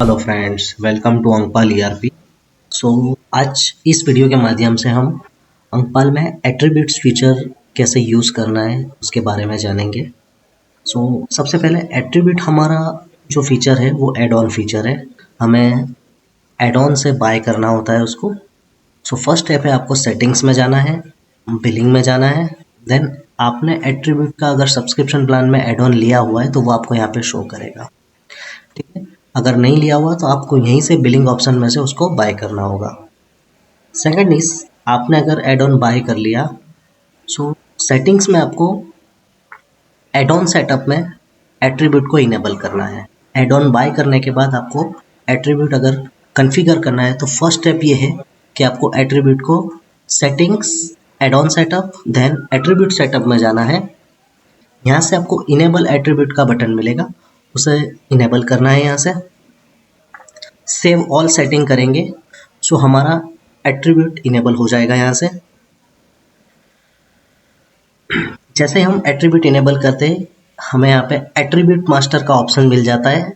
Hello friends, welcome to Ankpal ERP. So आज इस video के माध्यम से हम अंकपाल में एट्रीब्यूट्स फीचर कैसे यूज़ करना है उसके बारे में जानेंगे। सबसे पहले एट्रीब्यूट हमारा जो फीचर है वो एड ऑन फीचर है। हमें एड ऑन से बाय करना होता है उसको। फर्स्ट स्टेप है, आपको सेटिंग्स में जाना है, बिलिंग में जाना है। देन आपने एट्रीब्यूट का अगर सब्सक्रिप्शन प्लान में एड ऑन लिया हुआ है तो वो आपको यहाँ पे शो करेगा। ठीक है, अगर नहीं लिया हुआ तो आपको यहीं से बिलिंग ऑप्शन में से उसको बाय करना होगा। सेकंड इज, आपने अगर एड ऑन बाय कर लिया, सेटिंग्स में आपको एड ऑन सेटअप में एट्रीब्यूट को इनेबल करना है। एड ऑन बाय करने के बाद आपको एट्रीब्यूट अगर कॉन्फ़िगर करना है तो फर्स्ट स्टेप ये है कि आपको एट्रीब्यूट को settings, add on setup, then attribute setup में जाना है। यहाँ से आपको इनेबल एट्रीब्यूट का बटन मिलेगा, उसे इनेबल करना है। यहाँ से सेव ऑल सेटिंग करेंगे, हमारा एट्रीब्यूट इनेबल हो जाएगा। यहाँ से जैसे हम एट्रीब्यूट इनेबल करते हैं, हमें यहाँ पे एट्रीब्यूट मास्टर का ऑप्शन मिल जाता है।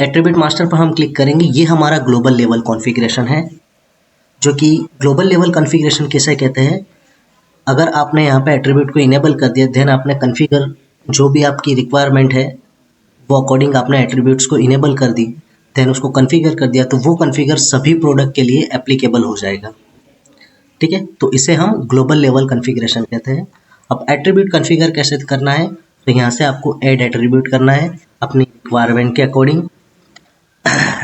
एट्रीब्यूट मास्टर पर हम क्लिक करेंगे। ये हमारा ग्लोबल लेवल कॉन्फ़िगरेशन है, जो कि ग्लोबल लेवल कॉन्फ़िगरेशन किसे कहते हैं। अगर आपने यहाँ पे एट्रीब्यूट को इनेबल कर दिया, देन आपने कॉन्फ़िगर जो भी आपकी रिक्वायरमेंट है वो अकॉर्डिंग आपने एट्रीब्यूट्स को इनेबल कर दी, देन उसको कॉन्फ़िगर कर दिया, तो वो कॉन्फ़िगर सभी प्रोडक्ट के लिए एप्लीकेबल हो जाएगा। ठीक है, तो इसे हम ग्लोबल लेवल कॉन्फ़िगरेशन कहते हैं। अब एट्रीब्यूट कॉन्फ़िगर कैसे करना है, तो यहाँ से आपको ऐड एट्रीब्यूट करना है अपनी रिक्वायरमेंट के अकॉर्डिंग।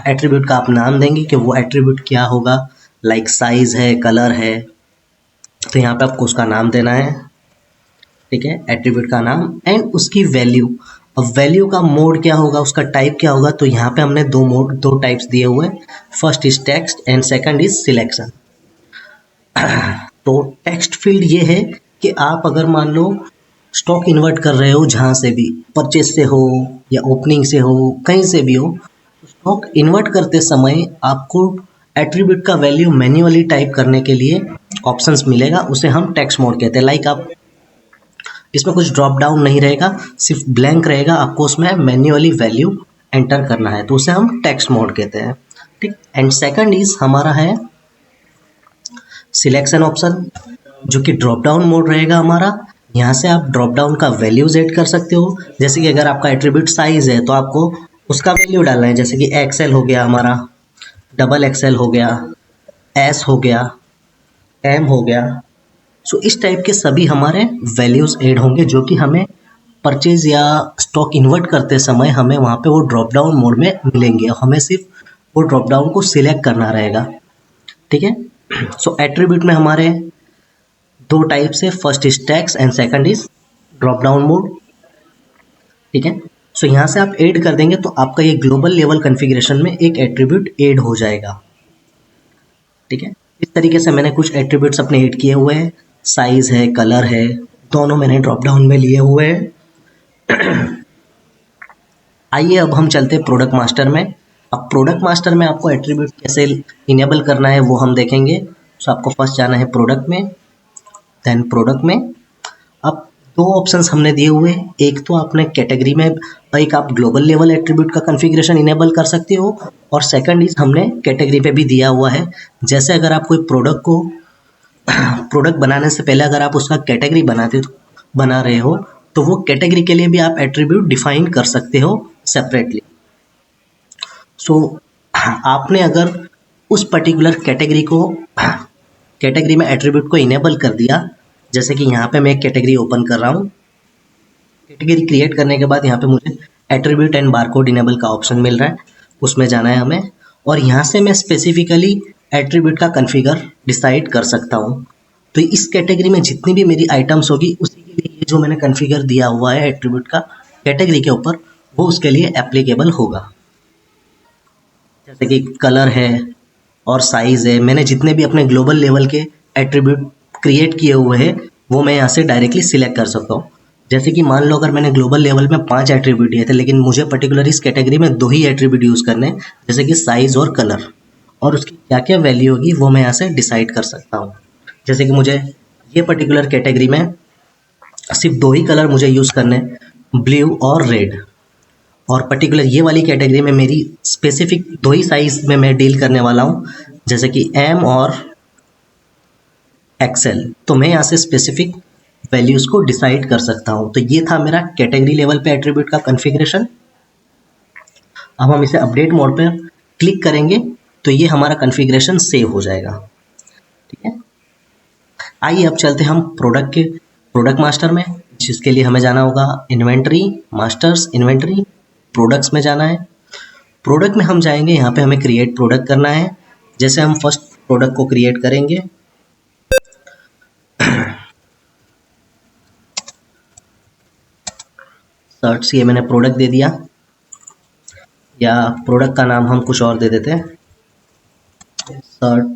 एट्रीब्यूट का आप नाम देंगे कि वो एट्रीब्यूट क्या होगा, लाइक साइज है, कलर है, तो यहाँ पे आपको उसका नाम देना है। ठीक है, एट्रीब्यूट का नाम एंड उसकी वैल्यू। अब वैल्यू का मोड क्या होगा, उसका टाइप क्या होगा, तो यहाँ पे हमने दो टाइप्स दिए हुए हैं। First is text and second is selection. तो टेक्स्ट फील्ड ये है कि आप अगर मान लो स्टॉक इन्वर्ट कर रहे हो, जहाँ से भी, परचेज से हो या ओपनिंग से हो, कहीं से भी हो, स्टॉक इन्वर्ट करते समय आपको एट्रीब्यूट का वैल्यू मैन्युअली टाइप करने के लिए ऑप्शंस मिलेगा, उसे हम टेक्स्ट मोड कहते हैं। लाइक आप इसमें कुछ ड्रॉप डाउन नहीं रहेगा, सिर्फ ब्लैंक रहेगा, आपको उसमें मैन्युअली वैल्यू एंटर करना है, तो उसे हम टेक्स्ट मोड कहते हैं। ठीक, एंड सेकंड इज हमारा है सिलेक्शन ऑप्शन, जो कि ड्रॉप डाउन मोड रहेगा हमारा। यहाँ से आप ड्रॉप डाउन का वैल्यूज ऐड कर सकते हो। जैसे कि अगर आपका एट्रीब्यूट साइज है तो आपको उसका वैल्यू डालना है, जैसे कि एक्सएल हो गया हमारा, डबल एक्सएल हो गया, एस हो गया, एम हो गया। इस टाइप के सभी हमारे वैल्यूज ऐड होंगे, जो कि हमें परचेज या स्टॉक इन्वर्ट करते समय हमें वहाँ पे वो ड्रॉप डाउन मोड में मिलेंगे। हमें सिर्फ वो ड्रॉप डाउन को सिलेक्ट करना रहेगा। ठीक है, एट्रीब्यूट में हमारे दो टाइप्स है, first is text and second is drop down mode. ठीक है, यहाँ से आप ऐड कर देंगे तो आपका ये ग्लोबल लेवल कॉन्फ़िगरेशन में एक एट्रीब्यूट ऐड हो जाएगा। ठीक है, इस तरीके से मैंने कुछ एट्रीब्यूट्स अपने ऐड किए हुए हैं। साइज है, कलर है, दोनों मैंने ड्रॉप डाउन में लिए हुए हैं। आइए अब हम चलते हैं प्रोडक्ट मास्टर में। अब प्रोडक्ट मास्टर में आपको एट्रीब्यूट कैसे इनेबल करना है वो हम देखेंगे। आपको फर्स्ट जाना है प्रोडक्ट में, देन प्रोडक्ट में अब दो ऑप्शंस हमने दिए हुए हैं। एक तो आपने कैटेगरी में, एक आप ग्लोबल लेवल एट्रीब्यूट का कॉन्फ़िगरेशन इनेबल कर सकते हो, और सेकंड इज हमने कैटेगरी पे भी दिया हुआ है। जैसे अगर आप कोई प्रोडक्ट बनाने से पहले अगर आप उसका कैटेगरी बना रहे हो, तो वो कैटेगरी के लिए भी आप एट्रीब्यूट डिफाइन कर सकते हो सेपरेटली। आपने अगर उस पर्टिकुलर कैटेगरी में एट्रीब्यूट को इनेबल कर दिया, जैसे कि यहाँ पे मैं एक कैटेगरी ओपन कर रहा हूँ। कैटेगरी क्रिएट करने के बाद यहाँ पे मुझे एट्रीब्यूट एंड बारकोड इनेबल का ऑप्शन मिल रहा है, उसमें जाना है हमें, और यहाँ से मैं स्पेसिफिकली एट्रीब्यूट का कॉन्फ़िगर डिसाइड कर सकता हूँ। तो इस कैटेगरी में जितनी भी मेरी आइटम्स होगी उसी के लिए ये जो मैंने कॉन्फ़िगर दिया हुआ है एट्रीब्यूट का कैटेगरी के ऊपर, वो उसके लिए एप्लीकेबल होगा। जैसे कि कलर है और साइज है, मैंने जितने भी अपने ग्लोबल लेवल के एट्रीब्यूट क्रिएट किए हुए हैं वो मैं यहाँ से डायरेक्टली सिलेक्ट कर सकता हूँ। जैसे कि मान लो अगर मैंने ग्लोबल लेवल में 5 एट्रीब्यूट दिए थे, लेकिन मुझे पर्टिकुलर इस कैटेगरी में 2 ही एट्रीब्यूट यूज़ करने हैं, जैसे कि साइज और कलर, और उसकी क्या क्या वैल्यू होगी वो मैं यहाँ से डिसाइड कर सकता हूँ। जैसे कि मुझे ये पर्टिकुलर कैटेगरी में सिर्फ 2 ही कलर मुझे यूज़ करने, ब्लू और रेड, और पर्टिकुलर ये वाली कैटेगरी में मेरी स्पेसिफिक दो ही साइज में मैं डील करने वाला हूँ, जैसे कि एम और एक्सेल। तो मैं यहाँ से स्पेसिफिक वैल्यूज़ को डिसाइड कर सकता हूँ। तो ये था मेरा कैटेगरी लेवल पे एट्रीब्यूट का कॉन्फ़िगरेशन। अब हम इसे अपडेट मोड पे क्लिक करेंगे तो ये हमारा कॉन्फ़िगरेशन सेव हो जाएगा। ठीक है, आइए अब चलते हैं हम प्रोडक्ट मास्टर में, जिसके लिए हमें जाना होगा इन्वेंट्री, मास्टर्स, इन्वेंट्री, प्रोडक्ट्स में जाना है। प्रोडक्ट में हम जाएंगे, यहाँ पे हमें क्रिएट प्रोडक्ट करना है। जैसे हम फर्स्ट प्रोडक्ट को क्रिएट करेंगे, सर्च ये मैंने प्रोडक्ट दे दिया, या प्रोडक्ट का नाम हम कुछ और दे देते हैं, सर्ट।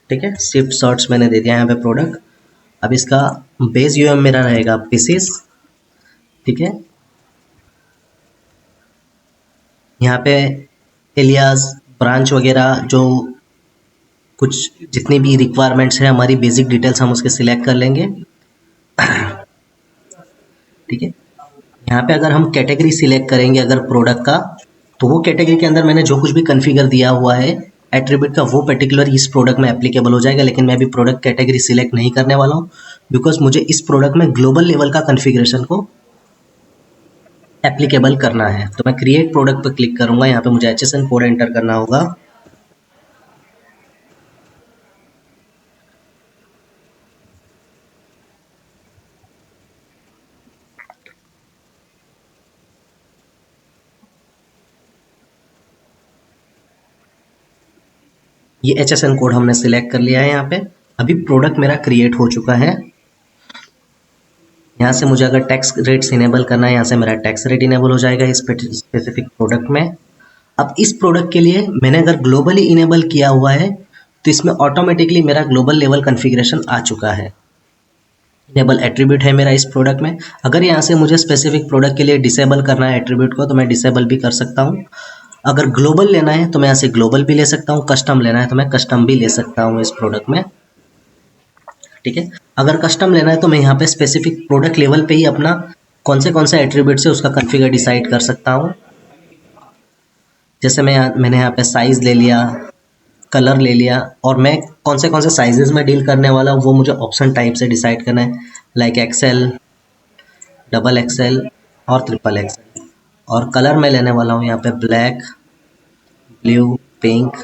ठीक है, शिफ्ट सर्च मैंने दे दिया यहाँ पे प्रोडक्ट। अब इसका बेस यूएम मेरा रहेगा पीसीस। ठीक है, यहाँ पे एलियास, ब्रांच वगैरह जो कुछ जितनी भी रिक्वायरमेंट्स है हमारी बेसिक डिटेल्स हम उसके सिलेक्ट कर लेंगे। ठीक है, यहाँ पे अगर हम कैटेगरी सिलेक्ट करेंगे अगर प्रोडक्ट का, तो वो कैटेगरी के अंदर मैंने जो कुछ भी कॉन्फ़िगर दिया हुआ है एट्रीब्यूट का, वो पर्टिकुलर इस प्रोडक्ट में एप्लीकेबल हो जाएगा। लेकिन मैं अभी प्रोडक्ट कैटेगरी सिलेक्ट नहीं करने वाला हूँ, बिकॉज मुझे इस प्रोडक्ट में ग्लोबल लेवल का कॉन्फ़िगरेशन को एप्लीकेबल करना है। तो मैं क्रिएट प्रोडक्ट पर क्लिक करूंगा, यहाँ पे मुझे HSN कोड एंटर करना होगा। ये HSN कोड हमने सिलेक्ट कर लिया है यहाँ पे। अभी प्रोडक्ट मेरा क्रिएट हो चुका है। यहाँ से मुझे अगर टैक्स रेट्स इनेबल करना है, यहाँ से मेरा टैक्स रेट इनेबल हो जाएगा इस स्पेसिफिक प्रोडक्ट में। अब इस प्रोडक्ट के लिए मैंने अगर ग्लोबली इनेबल किया हुआ है तो इसमें ऑटोमेटिकली मेरा ग्लोबल लेवल कॉन्फ़िगरेशन आ चुका है। इनेबल एट्रीब्यूट है मेरा इस प्रोडक्ट में। अगर यहाँ से मुझे स्पेसिफिक प्रोडक्ट के लिए डिसेबल करना है एट्रीब्यूट को, तो मैं डिसेबल भी कर सकता हूँ। अगर ग्लोबल लेना है तो मैं यहाँ से ग्लोबल भी ले सकता हूँ, कस्टम लेना है तो मैं कस्टम भी ले सकता हूँ इस प्रोडक्ट में। ठीक है, अगर कस्टम लेना है तो मैं यहाँ पे स्पेसिफिक प्रोडक्ट लेवल पे ही अपना कौन से एट्रीब्यूट से उसका कॉन्फ़िगर डिसाइड कर सकता हूँ। जैसे मैंने यहाँ पे साइज़ ले लिया, कलर ले लिया, और मैं कौन से साइजेस में डील करने वाला हूँ वो मुझे ऑप्शन टाइप से डिसाइड करना है, लाइक एक्सेल, डबल एक्सेल और ट्रिपल एक्सेल। और कलर मैं लेने वाला हूँ यहाँ पे ब्लैक, ब्लू, पिंक।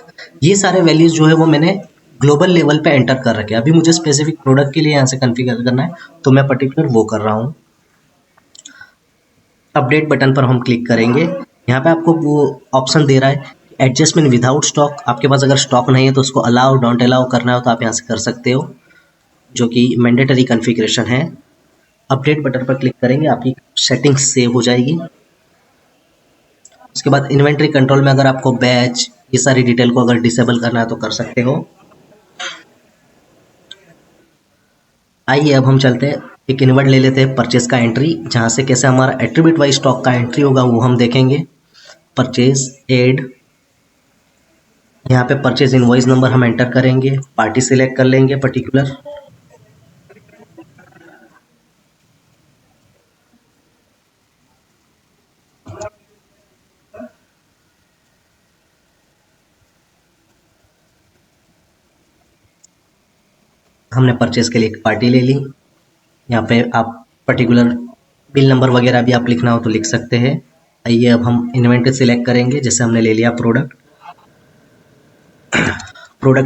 ये सारे वैल्यूज जो है वो मैंने ग्लोबल लेवल पे एंटर कर रखे हैं। अभी मुझे स्पेसिफिक प्रोडक्ट के लिए यहाँ से कॉन्फ़िगर करना है, तो मैं पर्टिकुलर वो कर रहा हूँ। अपडेट बटन पर हम क्लिक करेंगे, यहाँ पे आपको वो ऑप्शन दे रहा है एडजस्टमेंट विदाउट स्टॉक। आपके पास अगर स्टॉक नहीं है तो उसको अलाउ डोंट अलाउ करना हो तो आप यहाँ से कर सकते हो, जो कि मैंडेटरी कॉन्फ़िगरेशन है। अपडेट बटन पर क्लिक करेंगे, आपकी सेटिंग्स सेव हो जाएगी। उसके बाद इन्वेंट्री कंट्रोल में अगर आपको बैच, ये सारी डिटेल को अगर डिसेबल करना है तो कर सकते हो। आइए अब हम चलते हैं, एक इन्वर्ट ले लेते हैं परचेज का एंट्री, जहाँ से कैसे हमारा एट्रीब्यूट वाइज स्टॉक का एंट्री होगा वो हम देखेंगे। परचेज एड, यहाँ पे परचेज इनवॉइस नंबर हम एंटर करेंगे, पार्टी सिलेक्ट कर लेंगे पर्टिकुलर। हमने परचेज के लिए एक पार्टी ले ली। यहाँ पे आप पर्टिकुलर बिल नंबर वगैरह भी आप लिखना हो तो लिख सकते हैं। आइए अब हम इन्वेंट्री सिलेक्ट करेंगे, जैसे हमने ले लिया प्रोडक्ट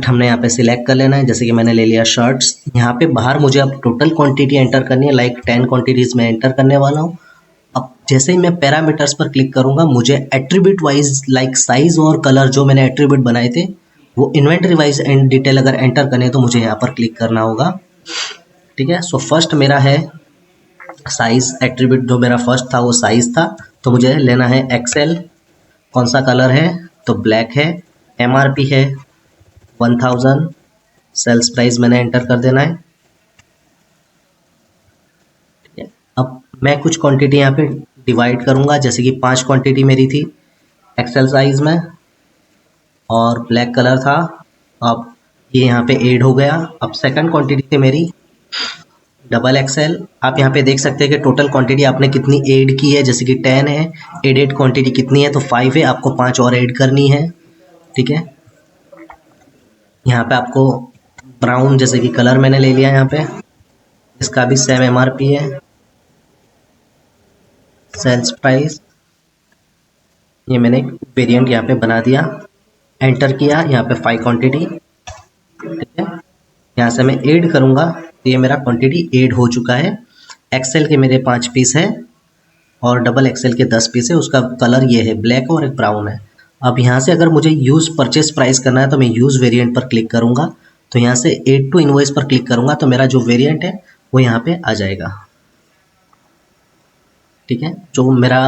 हमने यहाँ पे सिलेक्ट कर लेना है, जैसे कि मैंने ले लिया शर्ट्स। यहाँ पे बाहर मुझे अब टोटल क्वांटिटी एंटर करनी है, लाइक 10 क्वांटिटीज में एंटर करने वाला हूँ। अब जैसे ही मैं पैरामीटर्स पर क्लिक करूँगा, मुझे एट्रीब्यूट वाइज लाइक साइज और कलर जो मैंने एट्रीब्यूट बनाए थे वो इन्वेंट्री वाइज एंड डिटेल अगर एंटर करने तो मुझे यहाँ पर क्लिक करना होगा। ठीक है, सो फर्स्ट मेरा है साइज एट्रीब्यूट, जो मेरा फर्स्ट था वो साइज था, तो मुझे लेना है एक्सेल। कौन सा कलर है तो ब्लैक है। MRP है 1000, सेल्स प्राइस मैंने एंटर कर देना है। ठीक है, अब मैं कुछ क्वांटिटी यहाँ पे डिवाइड करूँगा, जैसे कि 5 क्वांटिटी मेरी थी एक्सेल साइज में और ब्लैक कलर था। अब ये यहाँ पे ऐड हो गया। अब सेकंड क्वांटिटी थी मेरी डबल एक्सेल। आप यहाँ पे देख सकते हैं कि टोटल क्वांटिटी आपने कितनी ऐड की है, जैसे कि 10 है, एडेड क्वांटिटी कितनी है तो 5 है, आपको 5 और ऐड करनी है। ठीक है, यहाँ पे आपको ब्राउन जैसे कि कलर मैंने ले लिया यहाँ पे, इसका भी सेम एमआरपी है। सेल्स प्राइस, ये मैंने एक वेरिएंट यहाँ पे बना दिया, एंटर किया, यहाँ पे 5 क्वांटिटी। ठीक है, यहाँ से मैं ऐड करूँगा तो ये मेरा क्वांटिटी ऐड हो चुका है। एक्सेल के मेरे 5 पीस है और डबल एक्सेल के 10 पीस है, उसका कलर ये है, ब्लैक और एक ब्राउन है। अब यहाँ से अगर मुझे यूज़ परचेस प्राइस करना है तो मैं यूज़ वेरिएंट पर क्लिक करूँगा, तो यहाँ से ऐड टू इनवॉइस पर क्लिक करूँगा तो मेरा जो वेरिएंट है वो यहाँ पे आ जाएगा। ठीक है, जो मेरा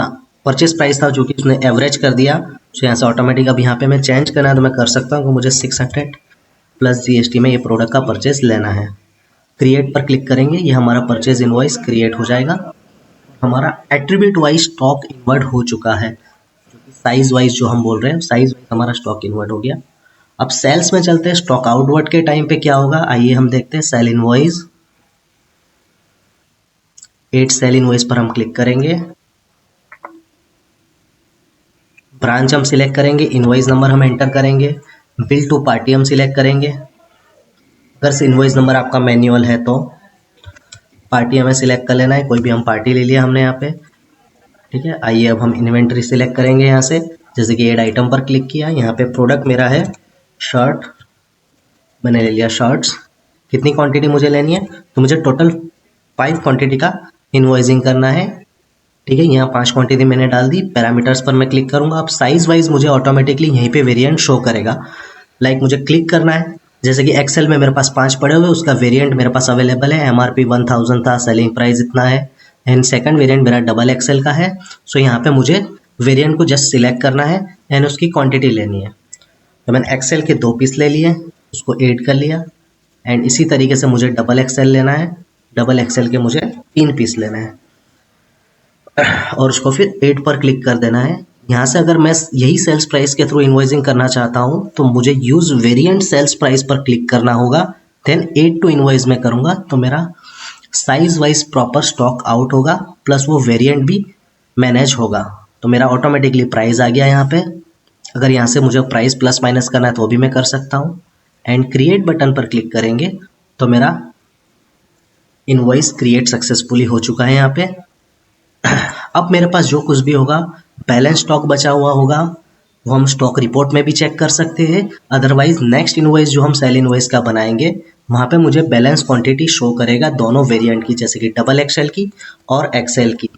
परचेस प्राइस था जो कि उसने एवरेज कर दिया, तो यहाँ से ऑटोमेटिक अब यहाँ पे मैं चेंज करना है तो मैं कर सकता हूँ कि मुझे 600 प्लस जीएसटी में ये प्रोडक्ट का परचेस लेना है। क्रिएट पर क्लिक करेंगे, ये हमारा परचेज इनवॉइस क्रिएट हो जाएगा। हमारा एट्रीब्यूट वाइज स्टॉक इन्वर्ट हो चुका है, साइज वाइज जो हम बोल रहे हैं साइज वाइज हमारा स्टॉक इन्वर्ट हो गया। अब सेल्स में चलते हैं, स्टॉक आउटवर्ड के टाइम पे क्या होगा आइए हम देखते हैं। सेल इनवॉइस, 8 सेल इनवॉइस पर हम क्लिक करेंगे, ब्रांच हम सिलेक्ट करेंगे, इनवॉइस नंबर हम एंटर करेंगे, बिल टू पार्टी हम सिलेक्ट करेंगे। अगर से इनवॉइस नंबर आपका मैन्युअल है तो पार्टी हमें सिलेक्ट कर लेना है, कोई भी हम पार्टी ले लिया हमने यहाँ पे। ठीक है, आइए अब हम इन्वेंट्री सिलेक्ट करेंगे यहाँ से, जैसे कि ऐड आइटम पर क्लिक किया, यहाँ पे प्रोडक्ट मेरा है शर्ट, मैंने ले लिया शर्ट्स। कितनी क्वांटिटी मुझे लेनी है तो मुझे टोटल 5 क्वांटिटी का इनवॉइसिंग करना है। ठीक है, यहाँ 5 क्वांटिटी मैंने डाल दी। पैरामीटर्स पर मैं क्लिक करूँगा, अब साइज वाइज मुझे ऑटोमेटिकली यहीं पे वेरिएंट शो करेगा। लाइक मुझे क्लिक करना है, जैसे कि एक्सेल में मेरे पास 5 पड़े हुए, उसका वेरिएंट मेरे पास अवेलेबल है, एमआरपी 1000 था, सेलिंग प्राइस इतना है, एंड सेकंड वेरिएंट मेरा डबल एक्सेल का है। सो यहाँ पे मुझे वेरिएंट को जस्ट सिलेक्ट करना है एंड उसकी क्वांटिटी लेनी है। तो मैंने एक्सेल के 2 पीस ले लिए, उसको ऐड कर लिया, एंड इसी तरीके से मुझे डबल एक्सेल लेना है, डबल एक्सेल के मुझे 3 पीस लेना है और उसको फिर 8 पर क्लिक कर देना है। यहाँ से अगर मैं यही सेल्स प्राइस के थ्रू इनवॉइसिंग करना चाहता हूँ तो मुझे यूज वेरिएंट सेल्स प्राइस पर क्लिक करना होगा, देन 8 टू इनवॉइस में करूँगा तो मेरा size wise proper stock out होगा, प्लस वो वेरिएंट भी मैनेज होगा। तो मेरा ऑटोमेटिकली प्राइस आ गया यहाँ पे। अगर यहाँ से मुझे प्राइस प्लस माइनस करना है तो वो भी मैं कर सकता हूँ, एंड क्रिएट बटन पर क्लिक करेंगे तो मेरा इनवॉइस क्रिएट सक्सेसफुली हो चुका है यहाँ पे। अब मेरे पास जो कुछ भी होगा, बैलेंस स्टॉक बचा हुआ होगा, वो हम स्टॉक रिपोर्ट में भी चेक कर सकते हैं। अदरवाइज नेक्स्ट इनवॉइस जो हम सेल इनवॉइस का बनाएंगे वहाँ पे मुझे बैलेंस क्वांटिटी शो करेगा दोनों वेरिएंट की, जैसे कि डबल एक्सेल की और एक्सेल की।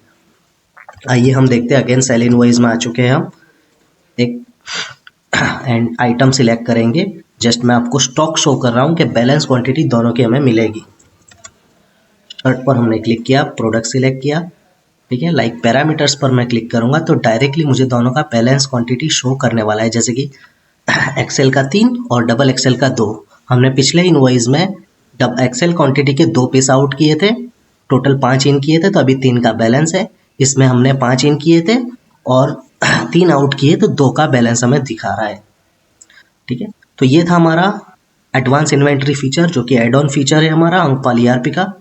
आइए हम देखते हैं, अगेन सेल इनवॉइस में आ चुके हैं हम, एक एंड आइटम सिलेक्ट करेंगे। जस्ट मैं आपको स्टॉक शो कर रहा हूँ कि बैलेंस क्वांटिटी दोनों की हमें मिलेगी। शर्ट पर हमने क्लिक किया, प्रोडक्ट सिलेक्ट किया। ठीक है, लाइक पैरामीटर्स पर मैं क्लिक करूंगा तो डायरेक्टली मुझे दोनों का बैलेंस क्वांटिटी शो करने वाला है, जैसे कि एक्सेल का 3 और डबल एक्सेल का 2। हमने पिछले इनवॉइस में एक्सेल क्वांटिटी के 2 पीस आउट किए थे, टोटल 5 इन किए थे, तो अभी 3 का बैलेंस है। इसमें हमने 5 इन किए थे और 3 आउट किए तो 2 का बैलेंस हमें दिखा रहा है। ठीक है, तो ये था हमारा एडवांस इन्वेंट्री फीचर जो कि एड ऑन फीचर है हमारा अंकपाल ईआरपी का।